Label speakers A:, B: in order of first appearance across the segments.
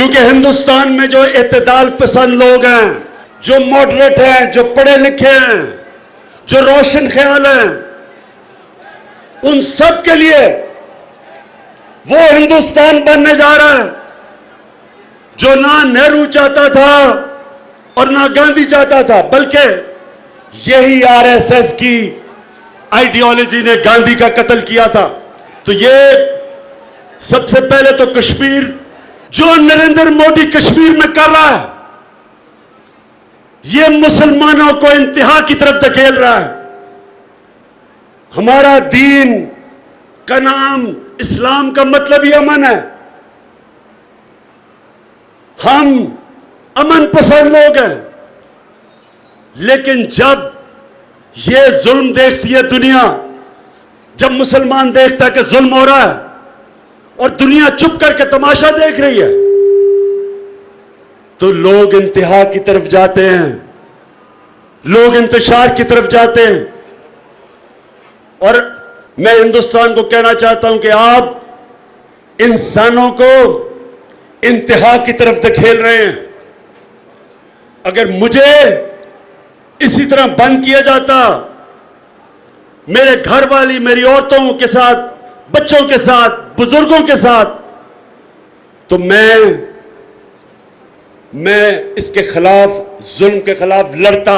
A: کیونکہ ہندوستان میں جو اعتدال پسند لوگ ہیں، جو ماڈریٹ ہیں، جو پڑھے لکھے ہیں، جو روشن خیال ہیں، ان سب کے لیے وہ ہندوستان بننے جا رہا ہے جو نہ نہرو چاہتا تھا اور نہ گاندھی چاہتا تھا، بلکہ یہی آر ایس ایس کی آئیڈیالوجی نے گاندھی کا قتل کیا تھا۔ تو یہ سب سے پہلے تو کشمیر جو نریندر مودی کشمیر میں کر رہا ہے، یہ مسلمانوں کو انتہا کی طرف دھکیل رہا ہے۔ ہمارا دین کا نام اسلام کا مطلب ہی امن ہے۔ ہم امن پسند لوگ ہیں، لیکن جب یہ ظلم دیکھتی ہے دنیا، جب مسلمان دیکھتا ہے کہ ظلم ہو رہا ہے اور دنیا چپ کر کے تماشا دیکھ رہی ہے، تو لوگ انتہا کی طرف جاتے ہیں، لوگ انتشار کی طرف جاتے ہیں۔ اور میں ہندوستان کو کہنا چاہتا ہوں کہ آپ انسانوں کو انتہا کی طرف دھکیل رہے ہیں۔ اگر مجھے اسی طرح بند کیا جاتا میرے گھر والی میری عورتوں کے ساتھ، بچوں کے ساتھ، بزرگوں کے ساتھ، تو میں اس کے خلاف، ظلم کے خلاف لڑتا۔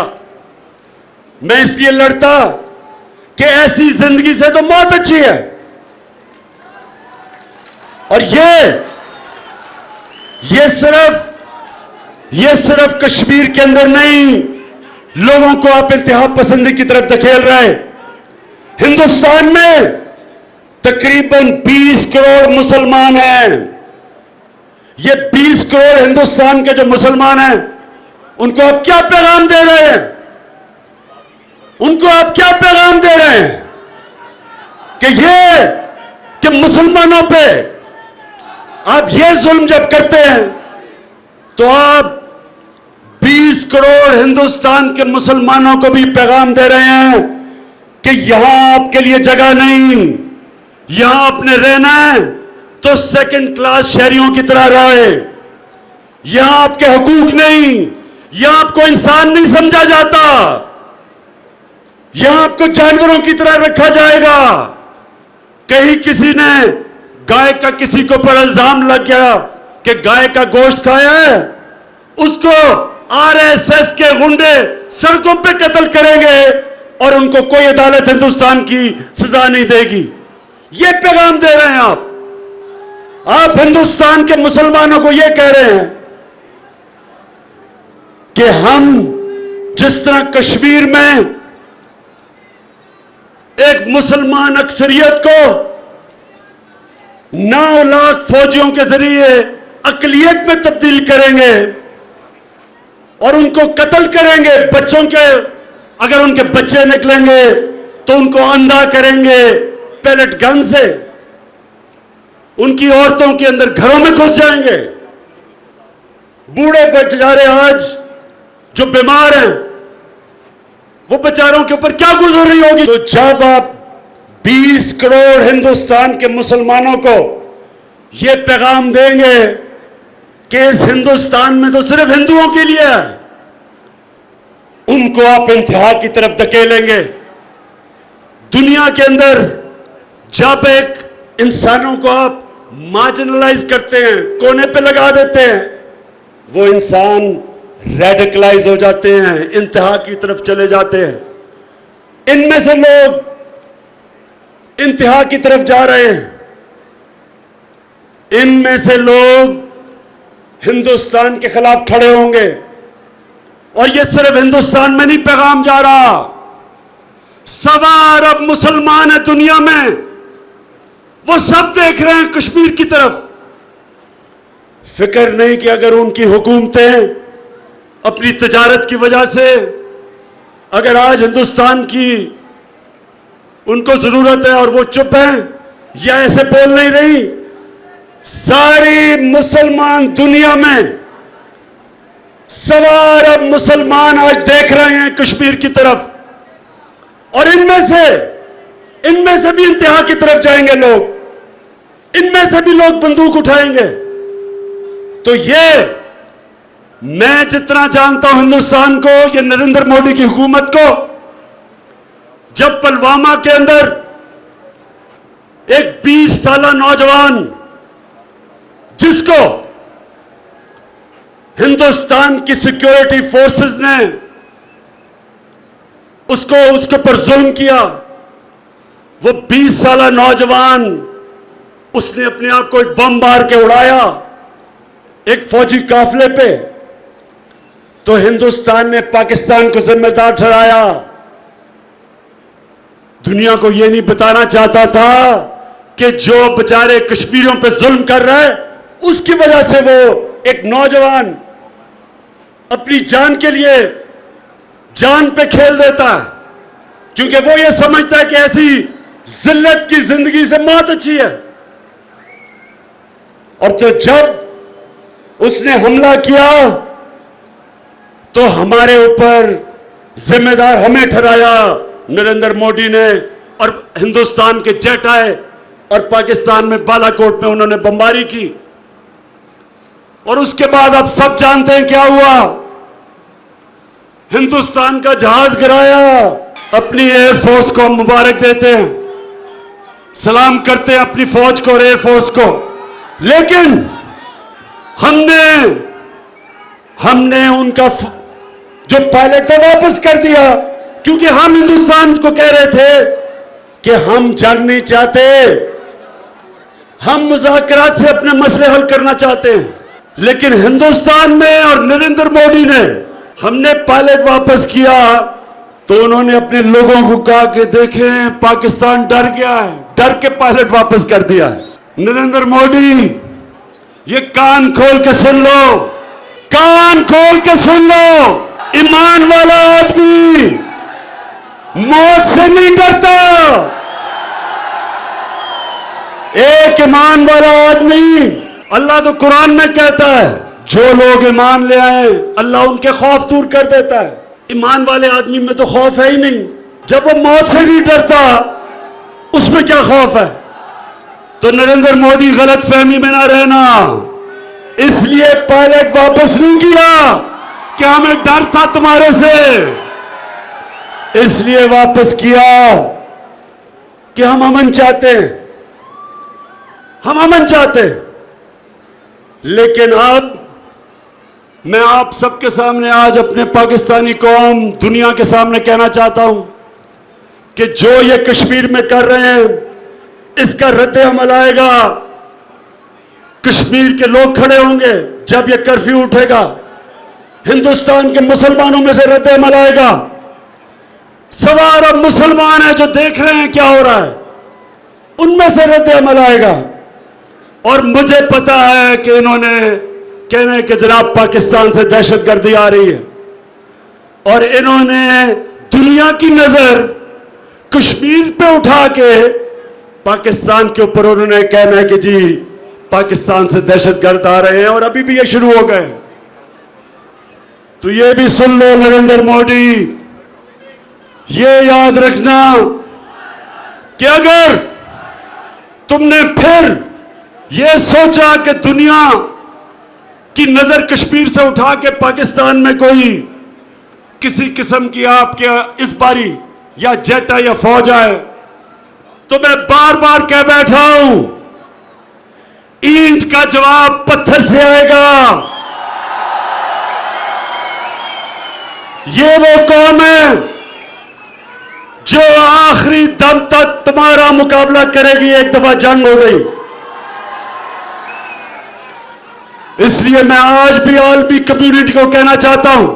A: میں اس لیے لڑتا کہ ایسی زندگی سے تو موت اچھی ہے۔ اور یہ صرف کشمیر کے اندر نہیں، لوگوں کو آپ انتہا پسندی کی طرف دھکیل رہے ہیں۔ ہندوستان میں تقریباً 20 کروڑ مسلمان ہیں۔ یہ 20 کروڑ ہندوستان کے جو مسلمان ہیں، ان کو آپ کیا پیغام دے رہے ہیں؟ ان کو آپ کیا پیغام دے رہے ہیں؟ کہ مسلمانوں پہ آپ یہ ظلم جب کرتے ہیں تو آپ 20 کروڑ ہندوستان کے مسلمانوں کو بھی پیغام دے رہے ہیں کہ یہاں آپ کے لیے جگہ نہیں، یہاں آپ نے رہنا ہے تو سیکنڈ کلاس شہریوں کی طرح رہے، یہاں آپ کے حقوق نہیں، یہاں آپ کو انسان نہیں سمجھا جاتا، یہاں آپ کو جانوروں کی طرح رکھا جائے گا۔ کہیں کسی نے گائے کا کسی کو پر الزام لگ گیا کہ گائے کا گوشت کھایا ہے، اس کو آر ایس ایس کے غنڈے سڑکوں پہ قتل کریں گے اور ان کو کوئی عدالت ہندوستان کی سزا نہیں دے گی۔ یہ پیغام دے رہے ہیں آپ ہندوستان کے مسلمانوں کو یہ کہہ رہے ہیں کہ ہم جس طرح کشمیر میں ایک مسلمان اکثریت کو 9 لاکھ فوجیوں کے ذریعے اقلیت میں تبدیل کریں گے اور ان کو قتل کریں گے، بچوں کے اگر ان کے بچے نکلیں گے تو ان کو اندھا کریں گے پیلٹ گن سے، ان کی عورتوں کے اندر گھروں میں گھس جائیں گے، بوڑھے بیچارے آج جو بیمار ہیں وہ بیچاروں کے اوپر کیا گزر رہی ہوگی۔ تو جب آپ 20 کروڑ ہندوستان کے مسلمانوں کو یہ پیغام دیں گے کہ اس ہندوستان میں تو صرف ہندوؤں کے لیے ہے، ان کو آپ انتہا کی طرف دھکیلیں گے۔ دنیا کے اندر جب ایک انسانوں کو آپ مارجنلائز کرتے ہیں، کونے پہ لگا دیتے ہیں، وہ انسان ریڈیکلائز ہو جاتے ہیں، انتہا کی طرف چلے جاتے ہیں۔ ان میں سے لوگ انتہا کی طرف جا رہے ہیں، ان میں سے لوگ ہندوستان کے خلاف کھڑے ہوں گے، اور یہ صرف ہندوستان میں نہیں پیغام جا رہا، 1.25 ارب مسلمان ہیں دنیا میں، وہ سب دیکھ رہے ہیں کشمیر کی طرف۔ فکر نہیں کہ اگر ان کی حکومتیں اپنی تجارت کی وجہ سے اگر آج ہندوستان کی ان کو ضرورت ہے اور وہ چپ ہیں یا ایسے بول نہیں رہی، ساری مسلمان دنیا میں 1.25 ارب مسلمان آج دیکھ رہے ہیں کشمیر کی طرف، اور ان میں سے بھی انتہا کی طرف جائیں گے لوگ، ان میں سے بھی لوگ بندوق اٹھائیں گے۔ تو یہ میں جتنا جانتا ہوں ہندوستان کو، یہ نریندر مودی کی حکومت کو، جب پلوامہ کے اندر ایک 20 سالہ نوجوان جس کو ہندوستان کی سیکیورٹی فورسز نے اس کے پر ظلم کیا، وہ 20 سالہ نوجوان اس نے اپنے آپ کو ایک بم مار کے اڑایا ایک فوجی قافلے پہ، تو ہندوستان نے پاکستان کو ذمہ دار ٹھہرایا۔ دنیا کو یہ نہیں بتانا چاہتا تھا کہ جو بیچارے کشمیریوں پہ ظلم کر رہا ہے اس کی وجہ سے وہ ایک نوجوان اپنی جان کے لیے جان پہ کھیل دیتا ہے، کیونکہ وہ یہ سمجھتا ہے کہ ایسی ذلت کی زندگی سے موت اچھی ہے۔ اور تو جب اس نے حملہ کیا تو ہمارے اوپر ذمہ دار ہمیں ٹھہرایا نریندر مودی نے، اور ہندوستان کے جیٹ آئے اور پاکستان میں بالا کوٹ میں انہوں نے بمباری کی، اور اس کے بعد آپ سب جانتے ہیں کیا ہوا، ہندوستان کا جہاز گرایا۔ اپنی ایئر فورس کو مبارک دیتے ہیں، سلام کرتے ہیں اپنی فوج کو اور ایئر فورس کو، لیکن ہم نے ان کا جو پائلٹ تھا واپس کر دیا، کیونکہ ہم ہندوستان کو کہہ رہے تھے کہ ہم جنگ نہیں چاہتے، ہم مذاکرات سے اپنے مسئلے حل کرنا چاہتے ہیں۔ لیکن ہندوستان میں اور نریندر مودی نے، ہم نے پائلٹ واپس کیا تو انہوں نے اپنے لوگوں کو کہا کہ دیکھیں پاکستان ڈر گیا ہے، ڈر کے پائلٹ واپس کر دیا ہے۔ نریندر مودی یہ کان کھول کے سن لو، کان کھول کے سن لو، ایمان والا آدمی موت سے نہیں ڈرتا۔ ایک ایمان والا آدمی، اللہ تو قرآن میں کہتا ہے جو لوگ ایمان لے آئے اللہ ان کے خوف دور کر دیتا ہے۔ ایمان والے آدمی میں تو خوف ہے ہی نہیں، جب وہ موت سے نہیں ڈرتا اس میں کیا خوف ہے؟ تو نریندر مودی غلط فہمی میں نہ رہنا، اس لیے پائلٹ واپس نہیں کیا کہ ہمیں ڈر تھا تمہارے سے، اس لیے واپس کیا کہ ہم امن چاہتے ہیں، ہم امن چاہتے ہیں۔ لیکن اب میں آپ سب کے سامنے آج اپنے پاکستانی قوم دنیا کے سامنے کہنا چاہتا ہوں کہ جو یہ کشمیر میں کر رہے ہیں اس کا رد عمل آئے گا، کشمیر کے لوگ کھڑے ہوں گے جب یہ کرفیو اٹھے گا، ہندوستان کے مسلمانوں میں سے رد عمل آئے گا۔ سوار اب مسلمان ہیں جو دیکھ رہے ہیں کیا ہو رہا ہے، ان میں سے رد عمل آئے گا۔ اور مجھے پتا ہے کہ انہوں نے کہنا ہے کہ جناب پاکستان سے دہشت گردی آ رہی ہے، اور انہوں نے دنیا کی نظر کشمیر پہ اٹھا کے پاکستان کے اوپر انہوں نے کہنا ہے کہ جی پاکستان سے دہشت گرد آ رہے ہیں، اور ابھی بھی یہ شروع ہو گئے۔ تو یہ بھی سن لو نریندر مودی، یہ یاد رکھنا کہ اگر تم نے پھر یہ سوچا کہ دنیا کی نظر کشمیر سے اٹھا کے پاکستان میں کوئی کسی قسم کی آپ کے اس باری یا جیٹ آئے یا فوج آئے، تو میں بار بار کہہ بیٹھا ہوں اینٹ کا جواب پتھر سے آئے گا۔ یہ وہ قوم ہے جو آخری دم تک تمہارا مقابلہ کرے گی، ایک دفعہ جنگ ہو گئی۔ اس لیے میں آج بھی عالمی کمیونٹی کو کہنا چاہتا ہوں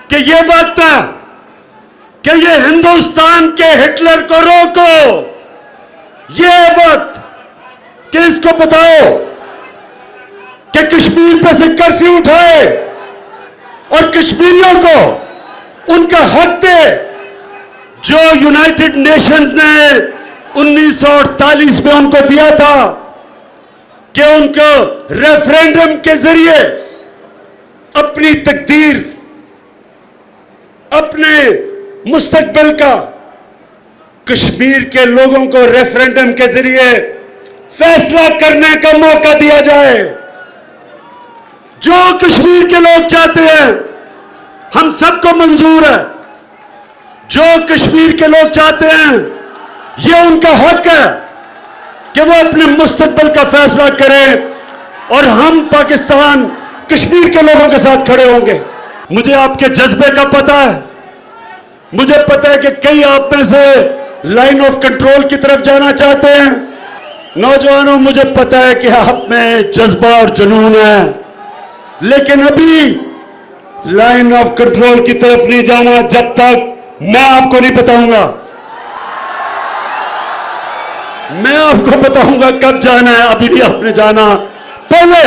A: کہ یہ وقت ہے کہ یہ ہندوستان کے ہٹلر کو روکو، یہ وقت کہ اس کو بتاؤ کہ کشمیر پہ سے کرفیو اٹھائے اور کشمیریوں کو ان کا حق دے جو یونائٹڈ نیشنز نے 1948 میں ان کو دیا تھا کہ ان کو ریفرینڈم کے ذریعے اپنی تقدیر، اپنے مستقبل کا کشمیر کے لوگوں کو ریفرینڈم کے ذریعے فیصلہ کرنے کا موقع دیا جائے۔ جو کشمیر کے لوگ چاہتے ہیں ہم سب کو منظور ہے. جو کشمیر کے لوگ چاہتے ہیں یہ ان کا حق ہے کہ وہ اپنے مستقبل کا فیصلہ کریں اور ہم پاکستان کشمیر کے لوگوں کے ساتھ کھڑے ہوں گے. مجھے آپ کے جذبے کا پتہ ہے. مجھے پتہ ہے کہ کئی آپ میں سے لائن آف کنٹرول کی طرف جانا چاہتے ہیں. نوجوانوں مجھے پتہ ہے کہ آپ میں جذبہ اور جنون ہے, لیکن ابھی لائن آف کنٹرول کی طرف نہیں جانا جب تک میں آپ کو نہیں بتاؤں گا. میں آپ کو بتاؤں گا کب جانا ہے, ابھی بھی آپ نے جانا. پہلے